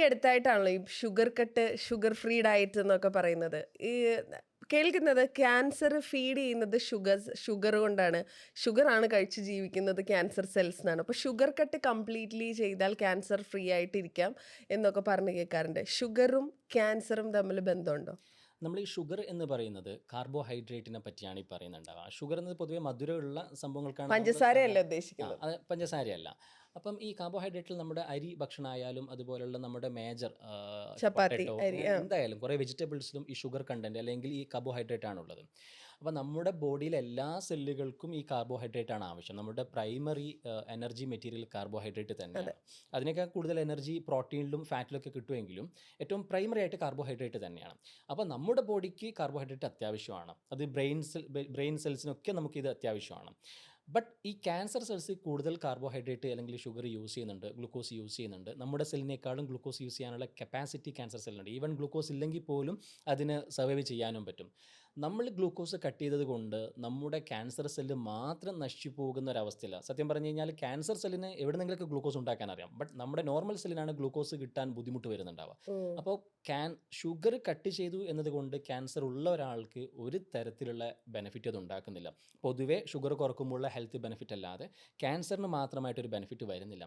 അടുത്തായിട്ടാണല്ലോ ഈ sugar cut, sugar free diet എന്നൊക്കെ പറയുന്നത്. ഈ കേൾക്കുന്നത് ക്യാൻസർ ഫീഡ് ചെയ്യുന്നത് ഷുഗർ കൊണ്ടാണ്. ഷുഗറാണ് കഴിച്ച് ജീവിക്കുന്നത് ക്യാൻസർ സെൽസ് എന്നാണ്. അപ്പോൾ ഷുഗർ കട്ട് കംപ്ലീറ്റ്ലി ചെയ്താൽ ക്യാൻസർ ഫ്രീ ആയിട്ടിരിക്കാം എന്നൊക്കെ പറഞ്ഞ് കേൾക്കാറുണ്ട്. ഷുഗറും ക്യാൻസറും തമ്മിൽ ബന്ധമുണ്ടോ? നമ്മൾ ഈ ഷുഗർ എന്ന് പറയുന്നത് കാർബോഹൈഡ്രേറ്റിനെ പറ്റിയാണ് ഈ പറയുന്നുണ്ടാവുക. ഷുഗർ എന്നത് പൊതുവേ മധുരമുള്ള സംഭവങ്ങൾക്കാണ് നമ്മൾ പഞ്ചസാരയല്ല ഉദ്ദേശിക്കുന്നത്. അത് പഞ്ചസാരയല്ല. അപ്പം ഈ കാർബോഹൈഡ്രേറ്റിൽ നമ്മുടെ അരി ഭക്ഷണമായാലും അതുപോലുള്ള നമ്മുടെ മേജർ ചപ്പാത്തി, പൊട്ടാറ്റോ അരി. എന്തായാലും കുറേ വെജിറ്റബിൾസിലും ഈ ഷുഗർ കണ്ടൻറ്റ് അല്ലെങ്കിൽ ഈ കാർബോഹൈഡ്രേറ്റ് ആണുള്ളത്. അപ്പോൾ നമ്മുടെ ബോഡിയിലെ എല്ലാ സെല്ലുകൾക്കും ഈ കാർബോഹൈഡ്രേറ്റ് ആണ് ആവശ്യം. നമ്മുടെ പ്രൈമറി എനർജി മെറ്റീരിയൽ കാർബോഹൈഡ്രേറ്റ് തന്നെയാണ്. അതിനേക്കാൾ കൂടുതൽ എനർജി പ്രോട്ടീനിലും ഫാറ്റിലൊക്കെ കിട്ടുമെങ്കിലും ഏറ്റവും പ്രൈമറി ആയിട്ട് കാർബോഹൈഡ്രേറ്റ് തന്നെയാണ്. അപ്പോൾ നമ്മുടെ ബോഡിക്ക് കാർബോഹൈഡ്രേറ്റ് അത്യാവശ്യമാണ്. അത് ബ്രെയിൻ സെൽസിനൊക്കെ നമുക്കിത് അത്യാവശ്യമാണ്. ബട്ട് ഈ ക്യാൻസർ സെൽസ് കൂടുതൽ കാർബോഹൈഡ്രേറ്റ് അല്ലെങ്കിൽ ഷുഗർ യൂസ് ചെയ്യുന്നുണ്ട്, ഗ്ലൂക്കോസ് യൂസ് ചെയ്യുന്നുണ്ട്. നമ്മുടെ സെല്ലിനേക്കാളും ഗ്ലൂക്കോസ് യൂസ് ചെയ്യാനുള്ള കപ്പാസിറ്റി ക്യാൻസർ സെല്ലിനുണ്ട്. ഈവൻ ഗ്ലൂക്കോസ് ഇല്ലെങ്കിൽ പോലും അതിന് സർവൈവ് ചെയ്യാനും പറ്റും. നമ്മൾ ഗ്ലൂക്കോസ് കട്ട് ചെയ്തത് കൊണ്ട് നമ്മുടെ ക്യാൻസർ സെല്ല് മാത്രം നശിച്ചു പോകുന്ന ഒരവസ്ഥയില്ല. സത്യം പറഞ്ഞു കഴിഞ്ഞാൽ ക്യാൻസർ സെല്ലിന് എവിടെന്നെങ്കിലൊക്കെ ഗ്ലൂക്കോസ് ഉണ്ടാക്കാൻ അറിയാം. ബട്ട് നമ്മുടെ നോർമൽ സെല്ലിനാണ് ഗ്ലൂക്കോസ് കിട്ടാൻ ബുദ്ധിമുട്ട് വരുന്നുണ്ടാവുക. അപ്പോൾ ഷുഗർ കട്ട് ചെയ്തു എന്നതുകൊണ്ട് ക്യാൻസർ ഉള്ള ഒരാൾക്ക് ഒരു തരത്തിലുള്ള ബെനിഫിറ്റ് അത് ഉണ്ടാക്കുന്നില്ല. പൊതുവേ ഷുഗർ കുറക്കുമ്പോഴുള്ള ഹെൽത്ത് ബെനിഫിറ്റ് അല്ലാതെ ക്യാൻസറിന് മാത്രമായിട്ടൊരു ബെനിഫിറ്റ് വരുന്നില്ല.